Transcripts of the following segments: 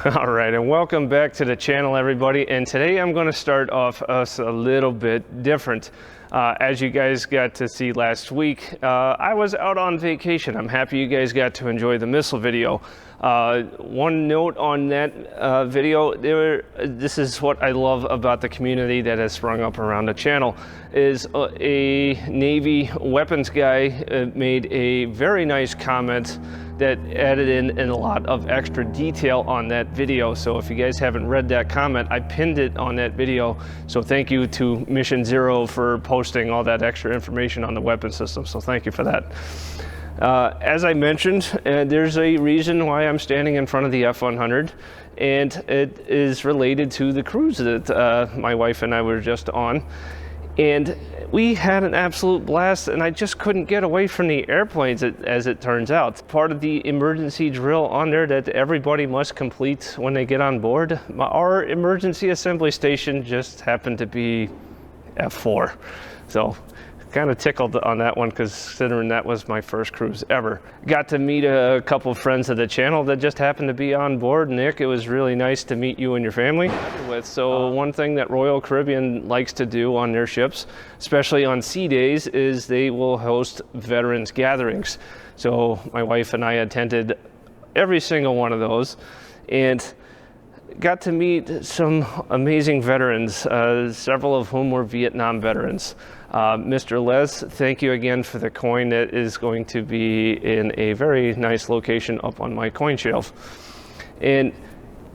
All right, and welcome back to the channel, everybody. And today I'm going to start off us a little bit different. As you guys got to see last week, I was out on vacation. I'm happy you guys got to enjoy the missile video. One note on that video, this is what I love about the community that has sprung up around the channel, is a Navy weapons guy made a very nice comment that added in a lot of extra detail on that video. So if you guys haven't read that comment, I pinned it on that video. So thank you to Mission Zero for posting all that extra information on the weapon system. So thank you for that. As I mentioned, there's a reason why I'm standing in front of the F-100, and it is related to the cruise that my wife and I were just on. And we had an absolute blast, and I just couldn't get away from the airplanes, as it turns out. Part of the emergency drill on there that everybody must complete when they get on board, our emergency assembly station just happened to be F4. So kind of tickled on that one, considering that was my first cruise ever. Got to meet a couple of friends of the channel that just happened to be on board. Nick, it was really nice to meet you and your family. So one thing that Royal Caribbean likes to do on their ships, especially on sea days, is they will host veterans gatherings. So my wife and I attended every single one of those and got to meet some amazing veterans, several of whom were Vietnam veterans. Mr. Les, thank you again for the coin that is going to be in a very nice location up on my coin shelf. And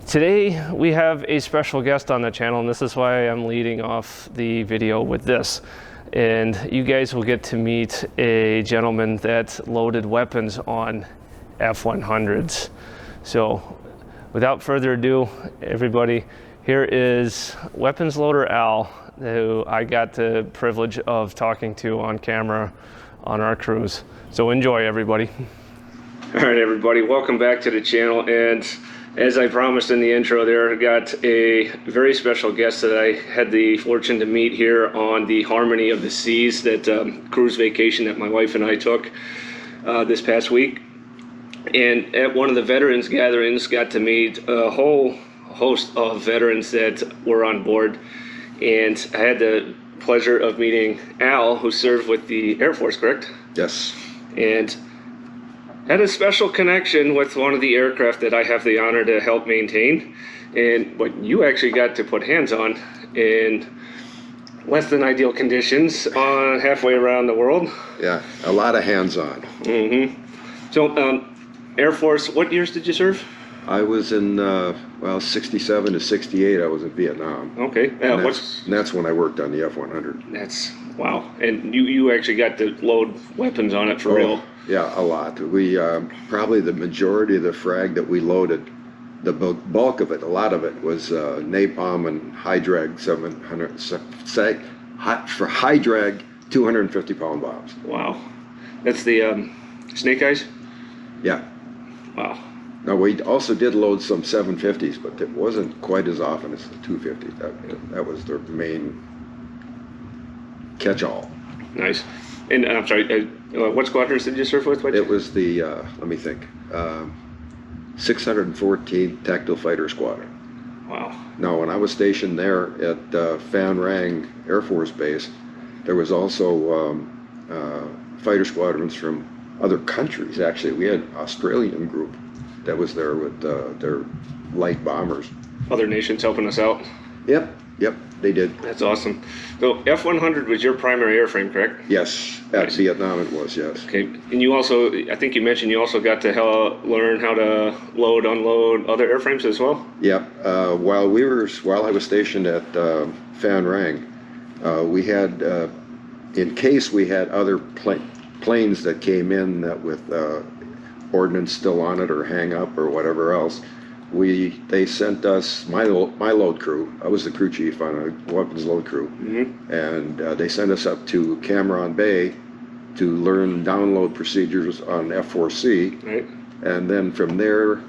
today we have a special guest on the channel, and this is why I'm leading off the video with this. And you guys will get to meet a gentleman that loaded weapons on F-100s. So without further ado, everybody, here is Weapons Loader Al, who I got the privilege of talking to on camera on our cruise. So enjoy, everybody. All right, everybody, welcome back to the channel. And as I promised in the intro there, I got a very special guest that I had the fortune to meet here on the Harmony of the Seas, that cruise vacation that my wife and I took this past week. And at one of the veterans gatherings, got to meet a whole host of veterans that were on board. And I had the pleasure of meeting Al, who served with the Air Force, correct? Yes. And had a special connection with one of the aircraft that I have the honor to help maintain. And what you actually got to put hands on in less than ideal conditions halfway around the world. Yeah, a lot of hands-on. Mm-hmm. So, Air Force, what years did you serve? I was in, 67 to 68, I was in Vietnam. Okay. And that's when I worked on the F-100. That's, wow. And you actually got to load weapons on it for real? Yeah, a lot. We, probably the majority of the frag that we loaded, the bulk of it, a lot of it was napalm and high drag 700, for high drag 250-pound bombs. Wow. That's the Snake Eyes? Yeah. Wow. Now, we also did load some 750s, but it wasn't quite as often as the 250. That was their main catch-all. Nice. And I'm sorry, what squadrons did you serve with? It was the, let me think, 614th Tactical Fighter Squadron. Wow. Now, when I was stationed there at Phan Rang Air Force Base, there was also fighter squadrons from other countries. Actually, we had an Australian group that was there with their light bombers. Other nations helping us out? Yep, they did. That's awesome. So F-100 was your primary airframe, correct? Yes, at Vietnam it was, yes. Okay, and you also, I think you mentioned you also got to learn how to load, unload other airframes as well? Yep, while I was stationed at Phan Rang, we had, in case we had other planes that came in that with ordnance still on it or hang up or whatever else, they sent us, my load crew, I was the crew chief on a weapons load crew, and they sent us up to Cam Bay to learn download procedures on F-4C, right. And then from there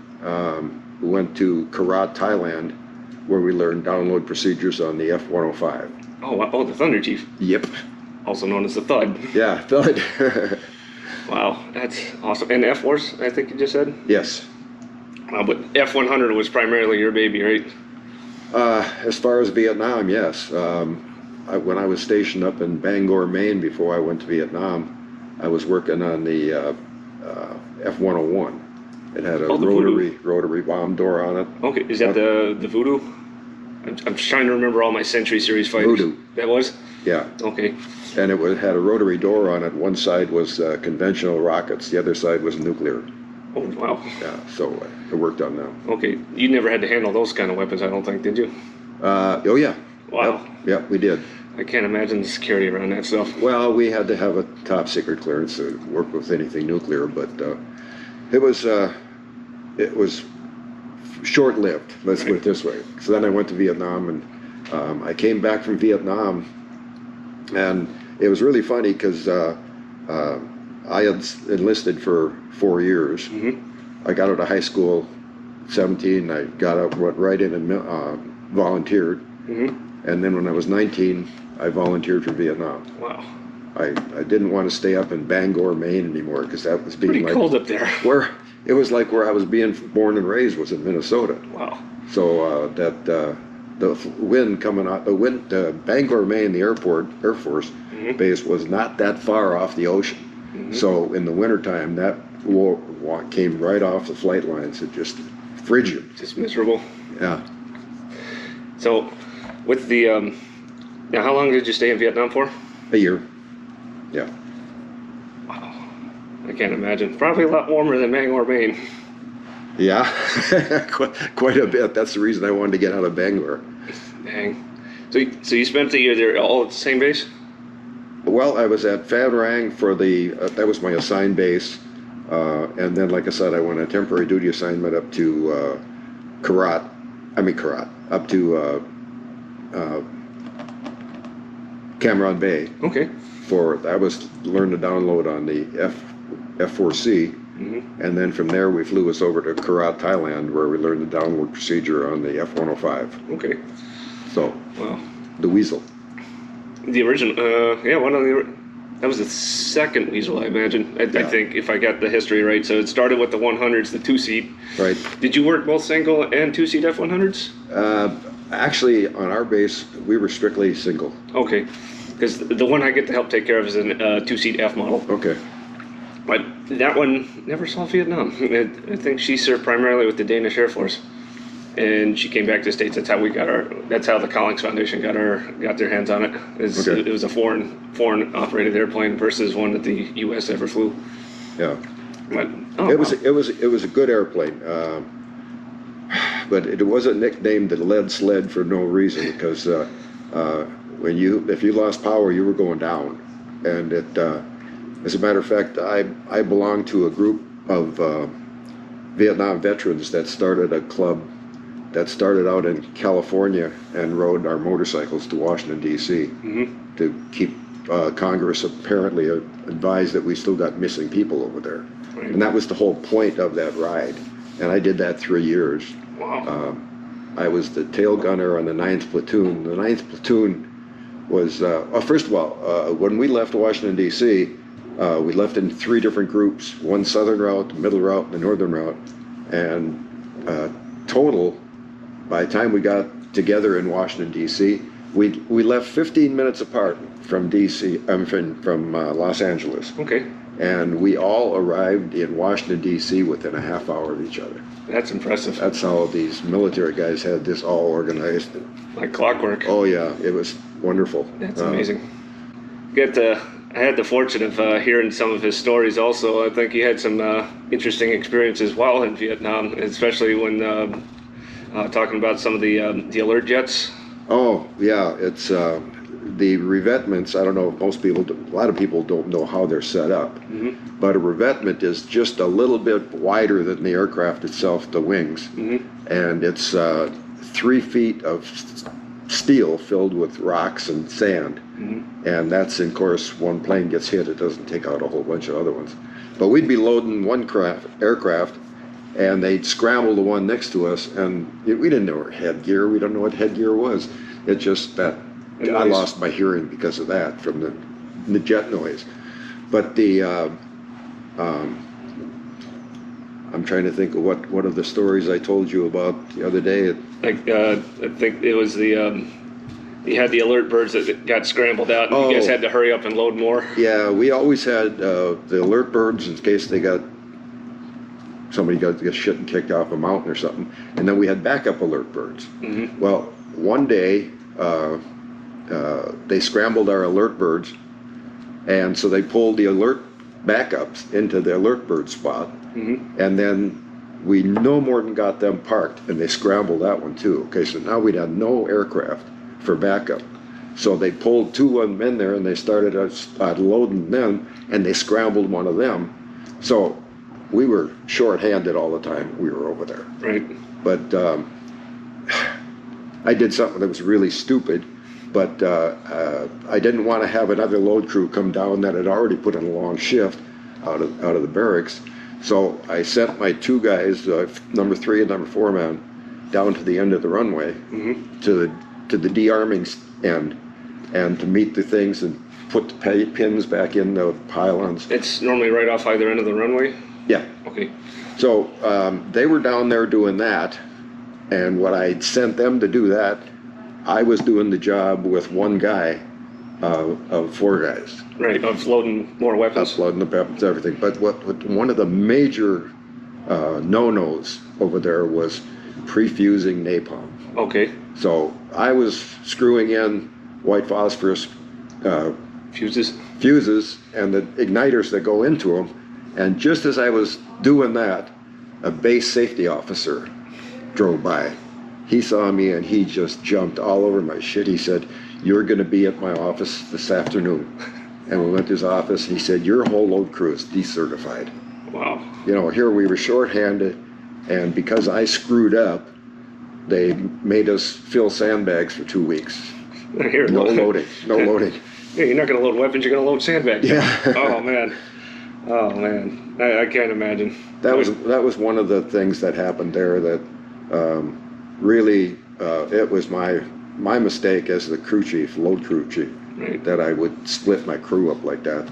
we went to Karat, Thailand, where we learned download procedures on the F-105. Oh, the Thunder Chief. Yep. Also known as the Thud. Yeah, Thud. Wow, that's awesome. And F-Force, I think you just said? Yes. But F-100 was primarily your baby, right? As far as Vietnam, yes. When I was stationed up in Bangor, Maine, before I went to Vietnam, I was working on the F-101. It had a Oh, the rotary bomb door on it. Okay, is that the Voodoo? I'm just trying to remember all my Century Series fighters. Voodoo. That was? Yeah. Okay. And it had a rotary door on it. One side was conventional rockets, the other side was nuclear. Oh, wow. Yeah, so it worked on them. Okay, you never had to handle those kind of weapons, I don't think, did you? Oh, yeah. Wow. Yep, we did. I can't imagine the security around that stuff. Well, we had to have a top secret clearance to work with anything nuclear, but it was short lived. Let's put it this way. So then I went to Vietnam, and I came back from Vietnam, and it was really funny because I had enlisted for 4 years. I got out of high school, 17. I got up, went right in and volunteered, and then when I was 19, I volunteered for Vietnam. Wow. I didn't want to stay up in Bangor, Maine anymore because that was being Pretty cold up there. where it was like where I was being born and raised was in Minnesota. Wow. So the wind coming out, Bangor, Maine, the Air Force base was not that far off the ocean. So in the wintertime, that came right off the flight lines. It just frigid. Just miserable. Yeah. So with the, now how long did you stay in Vietnam for? A year. Yeah. Wow. I can't imagine. Probably a lot warmer than Bangor, Maine. Yeah, quite a bit. That's the reason I wanted to get out of Bangor. Dang. So you spent the year there all at the same base? Well, I was at Phan Rang for that was my assigned base. And then, like I said, I went on a temporary duty assignment up to up to Cam Bay. Okay. I was learned to download on the F4C. And then from there, we flew us over to Korat, Thailand, where we learned the download procedure on the F-105. Okay. So, wow. The Weasel. The original, that was the second Weasel, I imagine. I think, if I got the history right. So it started with the 100s, the two-seat. Right. Did you work both single and two-seat F-100s? Actually, on our base, we were strictly single. Okay. Because the one I get to help take care of is a two-seat F model. Okay. But that one never saw Vietnam. I think she served primarily with the Danish Air Force, and she came back to the States. That's how we got our. That's how the Collings Foundation got their hands on it. Okay. It was a foreign operated airplane versus one that the U.S. ever flew. Yeah. But It was a good airplane, but it wasn't nicknamed the lead sled for no reason because if you lost power, you were going down, and it. As a matter of fact, I belong to a group of Vietnam veterans that started a club that started out in California and rode our motorcycles to Washington, D.C. To keep Congress apparently advised that we still got missing people over there. Right. And that was the whole point of that ride. And I did that 3 years. Wow. I was the tail gunner on the 9th Platoon. The 9th Platoon was, first of all, when we left Washington, D.C., we left in 3 different groups, one southern route, the middle route, and the northern route. And total, by the time we got together in Washington, D.C., we left 15 minutes apart from D.C., from Los Angeles. Okay. And we all arrived in Washington, D.C. within a half hour of each other. That's impressive. That's how these military guys had this all organized. Like clockwork. Oh, yeah, it was wonderful. That's amazing. I had the fortune of hearing some of his stories also. I think he had some interesting experiences while in Vietnam, especially when talking about some of the alert jets. Oh, yeah, it's the revetments. I don't know if a lot of people don't know how they're set up. But a revetment is just a little bit wider than the aircraft itself, the wings. And it's 3 feet of steel filled with rocks and sand. And that's, of course, one plane gets hit, it doesn't take out a whole bunch of other ones. But we'd be loading one aircraft, and they'd scramble the one next to us, and we didn't know headgear. We don't know what headgear was. It's just that I lost my hearing because of that, from the jet noise. But I'm I'm trying to think of what of the stories I told you about the other day. I think it was the you had the alert birds that got scrambled out, and you guys had to hurry up and load more. Yeah, we always had the alert birds in case somebody got shit and kicked off a mountain or something, and then we had backup alert birds. Mm-hmm. Well, one day they scrambled our alert birds, and so they pulled the alert backups into the alert bird spot, mm-hmm. and then we no more than got them parked, and they scrambled that one too. Okay, so now we'd had no aircraft for backup. So they pulled 2 of them in there, and they started loading them, and they scrambled one of them. So we were short-handed all the time we were over there. Right. But I did something that was really stupid, but I didn't want to have another load crew come down that had already put in a long shift out of the barracks. So I sent my 2 guys, number 3 and number 4 man, down to the end of the runway, mm-hmm. to the de-arming end, and to meet the things and put the pins back in the pylons. It's normally right off either end of the runway? Yeah. Okay. So they were down there doing that, and when I sent them to do that, I was doing the job with one guy of 4 guys. Right, of loading more weapons. Loading the weapons, everything. But what one of the major no-nos over there was pre-fusing napalm. Okay. So I was screwing in white phosphorus Fuses and the igniters that go into them. And just as I was doing that, a base safety officer drove by. He saw me and he just jumped all over my shit. He said, "You're going to be at my office this afternoon." And we went to his office, and he said, "Your whole load crew is decertified." Wow. You know, here we were shorthanded, and because I screwed up, they made us fill sandbags for 2 weeks. No loading. Yeah, you're not going to load weapons, you're going to load sandbags. Yeah. Oh, man. I can't imagine. That was one of the things that happened there that really it was my mistake as the crew chief, load crew chief, right. that I would split my crew up like that.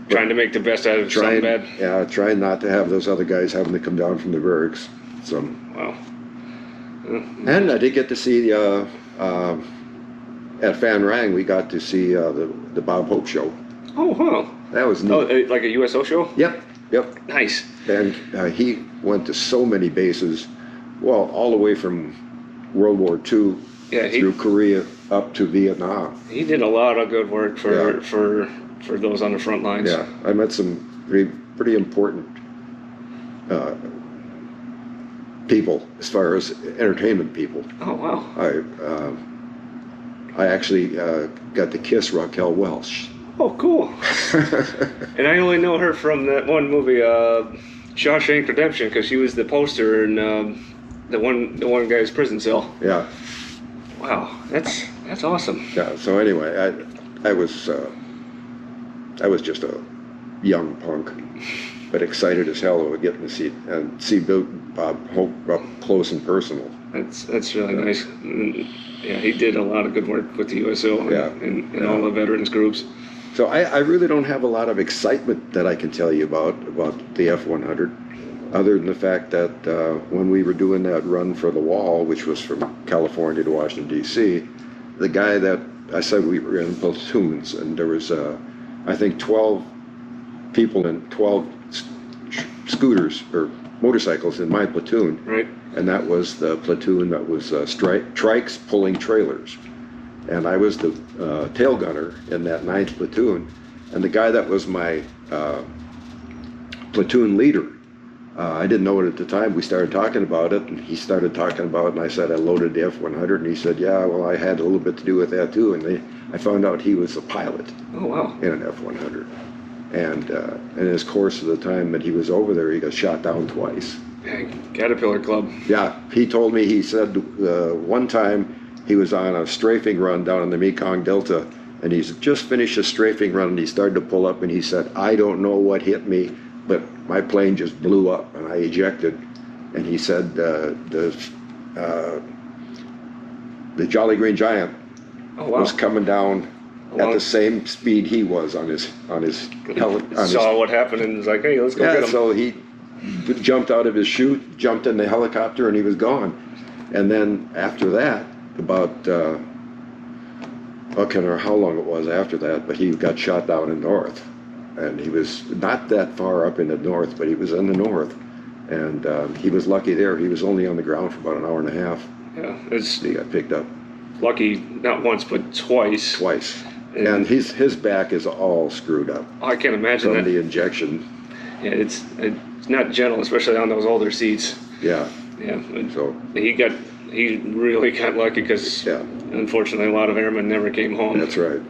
Trying to make the best out of something bad. Yeah, trying not to have those other guys having to come down from the barracks. So. Wow. And I did get to see at Fan Rang, we got to see the Bob Hope show. Oh, wow. That was neat. Oh, like a USO show? Yep. Nice. And he went to so many bases, well, all the way from World War II through Korea up to Vietnam. He did a lot of good work for those on the front lines. Yeah, I met some pretty important people as far as entertainment people. Oh, wow. I actually got to kiss Raquel Welch. Oh, cool. And I only know her from that one movie, Shawshank Redemption, because she was the poster in the one guy's prison cell. Yeah. Wow, that's awesome. Yeah. So anyway, I was just a young punk, but excited as hell about getting to see Bob Hope up close and personal. That's really nice. And, yeah, he did a lot of good work with the USO and all the veterans groups. So I really don't have a lot of excitement that I can tell you about the F-100, other than the fact that when we were doing that run for the wall, which was from California to Washington, D.C., the guy that I said we were in platoons, and there was, I think, 12 people in 12 scooters or motorcycles in my platoon. Right. And that was the platoon that was trikes pulling trailers. And I was the tail gunner in that 9th platoon. And the guy that was my platoon leader, I didn't know it at the time. We started talking about it, and he started talking about it, and I said I loaded the F-100, and he said, yeah, well, I had a little bit to do with that too. And I found out he was a pilot. Oh, wow. In an F-100. And in his course of the time that he was over there, he got shot down twice. Caterpillar Club. Yeah, he told me, he said one time he was on a strafing run down in the Mekong Delta, and he's just finished a strafing run, and he started to pull up, and he said, I don't know what hit me, but my plane just blew up, and I ejected. And he said the Jolly Green Giant was coming down at the same speed he was on his saw what happened and was like, hey, let's go get him. So he jumped out of his chute, jumped in the helicopter, and he was gone. And then after that, about, I can't remember how long it was after that, but he got shot down in north. And he was not that far up in the north, but he was in the north. And he was lucky there. He was only on the ground for about an hour and a half. Yeah, He got picked up. Lucky not once, but twice. Twice. And his back is all screwed up. I can't imagine from that. the injection. Yeah, it's not gentle, especially on those older seats. Yeah. Yeah. So he really got lucky because unfortunately a lot of airmen never came home. that's right.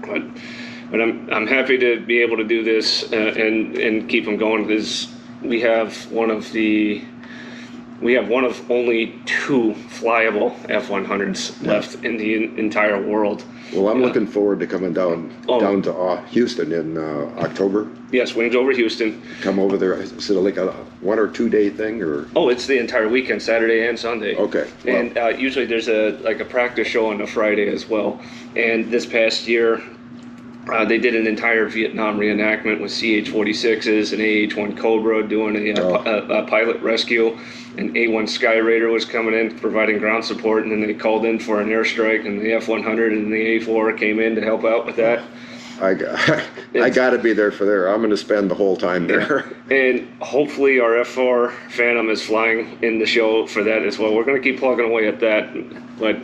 But I'm happy to be able to do this and keep them going because we have one of only 2 flyable F-100s left in the entire world. Well, I'm looking forward to coming down to Houston in October. Yes, wings over Houston. Come over there. Is it like a 1 or 2 day thing, or? Oh, it's the entire weekend, Saturday and Sunday. Okay. Well, And usually there's a practice show on a Friday as well. And this past year, they did an entire Vietnam reenactment with CH-46s and AH-1 Cobra doing a pilot rescue. And A-1 Sky Raider was coming in providing ground support, and then they called in for an airstrike, and the F-100 and the A-4 came in to help out with that. I got to be there for there. I'm going to spend the whole time there. And hopefully our F-4 Phantom is flying in the show for that as well. We're going to keep plugging away at that, but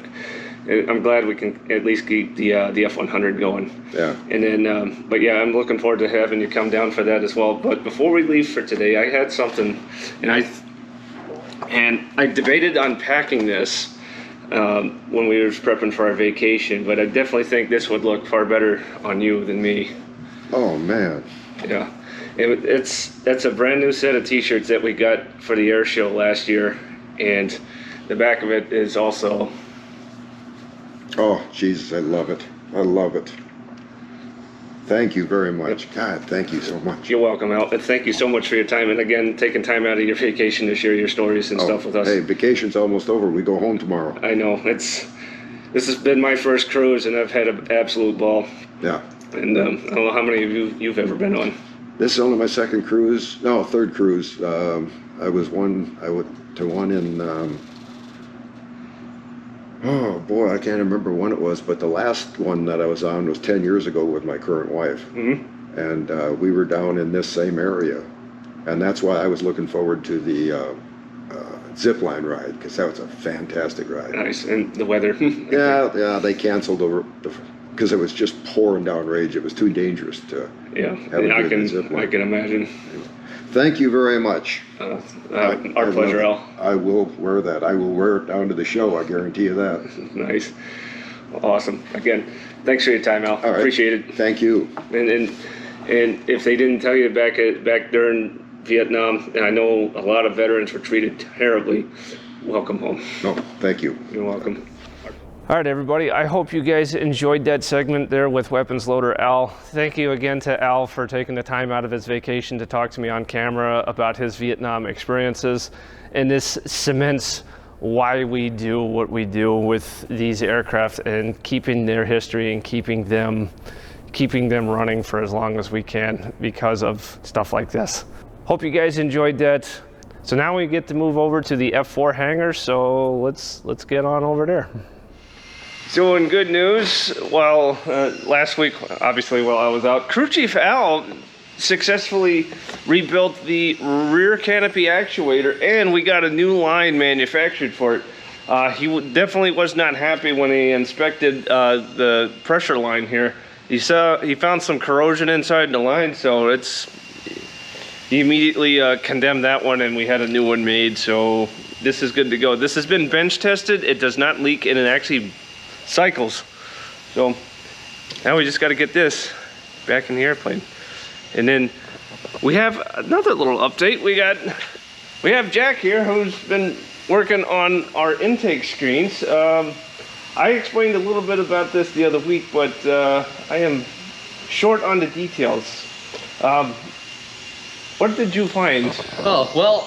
I'm glad we can at least keep the F-100 going. Yeah. And then, but yeah, I'm looking forward to having you come down for that as well. But before we leave for today, I had something, and I debated on packing this when we were prepping for our vacation, but I definitely think this would look far better on you than me. Oh man. Yeah. That's a brand new set of t-shirts that we got for the air show last year, and the back of it is also. Oh Jesus, I love it. I love it. Thank you very much. God, thank you so much. You're welcome, Al. And thank you so much for your time. And again, taking time out of your vacation to share your stories and stuff with us. Hey, vacation's almost over. We go home tomorrow. I know. This has been my first cruise, and I've had an absolute ball. Yeah. And I don't know how many of you've ever been on. This is only my third cruise. I went to one in, oh boy, I can't remember when it was, but the last one that I was on was 10 years ago with my current wife. Mm-hmm. And we were down in this same area. And that's why I was looking forward to the zip line ride, because that was a fantastic ride. Nice. And the weather. yeah, they canceled because it was just pouring down rage. It was too dangerous to have a zip line. I can imagine. Thank you very much. Our pleasure, Al. I will wear that. I will wear it down to the show. I guarantee you that. Nice. Awesome. Again, thanks for your time, Al. All right. Appreciate it. Thank you. And if they didn't tell you back during Vietnam, and I know a lot of veterans were treated terribly, welcome home. No, thank you. You're welcome. All right, everybody. I hope you guys enjoyed that segment there with Weapons Loader Al. Thank you again to Al for taking the time out of his vacation to talk to me on camera about his Vietnam experiences. And this cements why we do what we do with these aircraft and keeping their history and keeping them running for as long as we can because of stuff like this. Hope you guys enjoyed that. So now we get to move over to the F4 hangar. So let's get on over there. So in good news, last week, obviously while I was out, Crew Chief Al successfully rebuilt the rear canopy actuator, and we got a new line manufactured for it. He definitely was not happy when he inspected the pressure line here. He found some corrosion inside the line, so he immediately condemned that one, and we had a new one made, so this is good to go. This has been bench tested. It does not leak, and it actually cycles. So now we just got to get this back in the airplane. And then we have another little update. We have Jack here who's been working on our intake screens. I explained a little bit about this the other week, but I am short on the details. What did you find? Oh, well,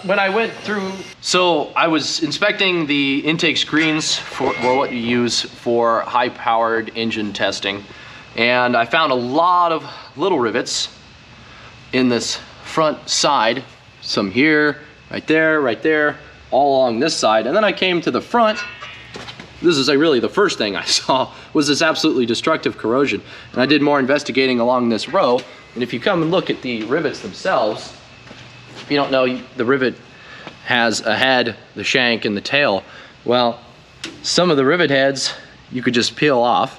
when I went through, so I was inspecting the intake screens for what you use for high-powered engine testing, and I found a lot of little rivets in this front side. some here, right there, all along this side. And then I came to the front. This is really the first thing I saw was this absolutely destructive corrosion. And I did more investigating along this row. And if you come and look at the rivets themselves, if you don't know, the rivet has a head, the shank, and the tail. Well, some of the rivet heads you could just peel off.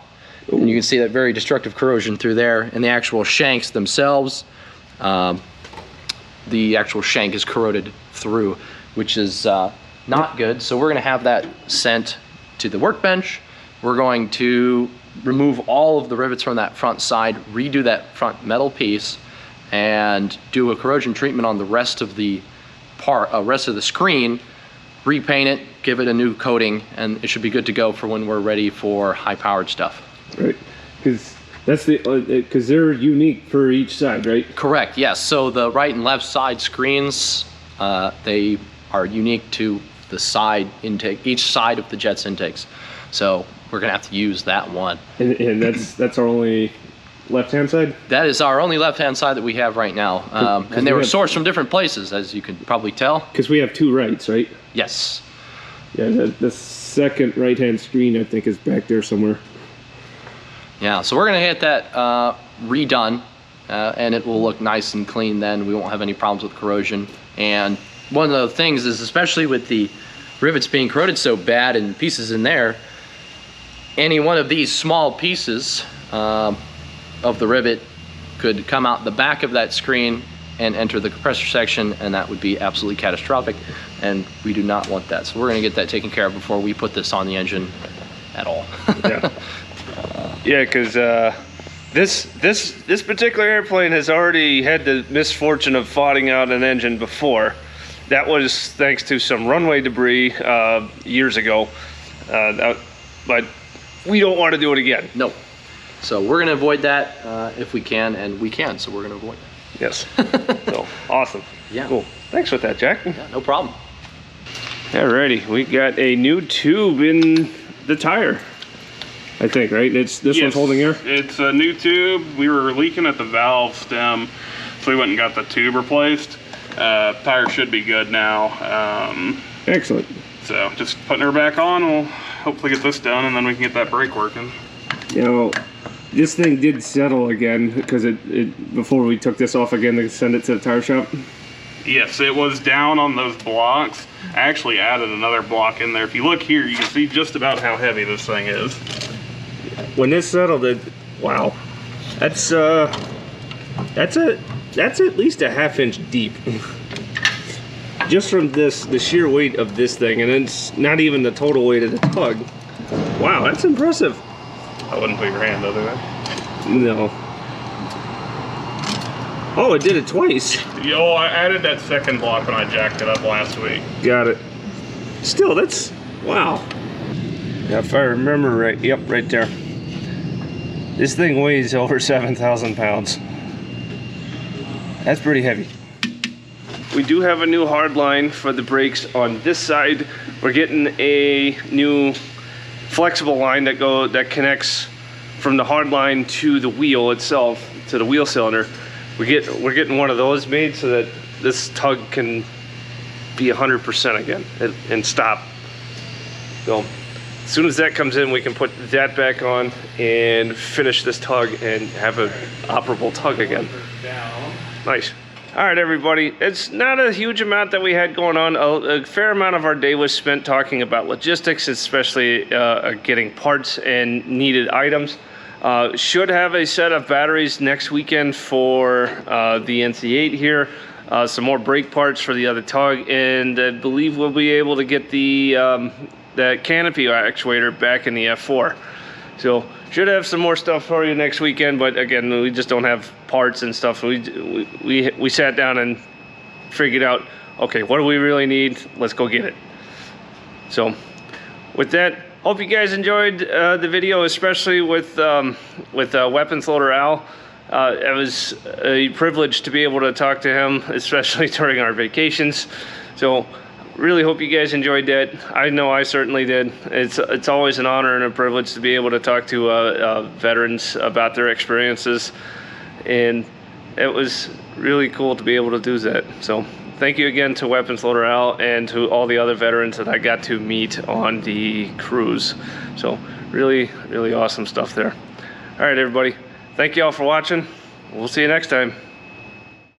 And you can see that very destructive corrosion through there. And the actual shanks themselves, the actual shank is corroded through, which is not good. So we're gonna have that sent to the workbench. We're going to remove all of the rivets from that front side, redo that front metal piece, and do a corrosion treatment on the rest of the rest of the screen, repaint it, give it a new coating, and it should be good to go for when we're ready for high-powered stuff. Right, because that's because they're unique for each side, right? Correct, yes. So the right and left side screens, they are unique to the side intake, each side of the jet's intakes. So we're gonna have to use that one. And that's our only left-hand side? That is our only left-hand side that we have right now. And they were sourced from different places, as you can probably tell. Because we have two rights, right? Yes. Yeah, the second right-hand screen, I think, is back there somewhere. Yeah, so we're gonna get that redone, and it will look nice and clean then. We won't have any problems with corrosion. And one of the things is, especially with the rivets being corroded so bad and pieces in there, any one of these small pieces of the rivet could come out the back of that screen and enter the compressor section, and that would be absolutely catastrophic, and we do not want that. So we're gonna get that taken care of before we put this on the engine at all. Yeah. Yeah, because this particular airplane has already had the misfortune of farting out an engine before. That was thanks to some runway debris years ago, but we don't want to do it again. No. So we're going to avoid that if we can, and we can, so we're going to avoid that. Yes. So, awesome. Yeah. Cool. Thanks for that, Jack. Yeah, no problem. Alrighty, we got a new tube in the tire, I think, right? This one's holding air? It's a new tube. We were leaking at the valve stem, so we went and got the tube replaced. Tire should be good now. Excellent. So just putting her back on, we'll hopefully get this done, and then we can get that brake working. You know, this thing did settle again because before we took this off again to send it to the tire shop. Yes, it was down on those blocks. I actually added another block in there. If you look here, you can see just about how heavy this thing is. When this settled, wow, that's at least a ½ inch deep. Just from the sheer weight of this thing, and it's not even the total weight of the tug. Wow, that's impressive. I wouldn't put your hand over there. No. Oh, it did it twice. Yo, I added that second block when I jacked it up last week. Got it. Still, that's, wow. Yeah, if I remember right, yep, right there. This thing weighs over 7,000 pounds. That's pretty heavy. We do have a new hard line for the brakes on this side. We're getting a new flexible line that connects from the hard line to the wheel itself, to the wheel cylinder. We're getting one of those made so that this tug can be 100% again and stop. So as soon as that comes in, we can put that back on and finish this tug and have an operable tug again. Nice. All right, everybody. It's not a huge amount that we had going on. A fair amount of our day was spent talking about logistics, especially getting parts and needed items. Should have a set of batteries next weekend for the NC8 here. Some more brake parts for the other tug, and I believe we'll be able to get the canopy actuator back in the F4. So should have some more stuff for you next weekend, but again, we just don't have parts and stuff. We sat down and figured out, okay, what do we really need? Let's go get it. So with that, hope you guys enjoyed the video, especially with Weapons Loader Al. It was a privilege to be able to talk to him, especially during our vacations. So really hope you guys enjoyed that. I know I certainly did. It's always an honor and a privilege to be able to talk to veterans about their experiences, and it was really cool to be able to do that. So thank you again to Weapons Loader Al and to all the other veterans that I got to meet on the cruise. So really, really awesome stuff there. All right, everybody. Thank you all for watching. We'll see you next time.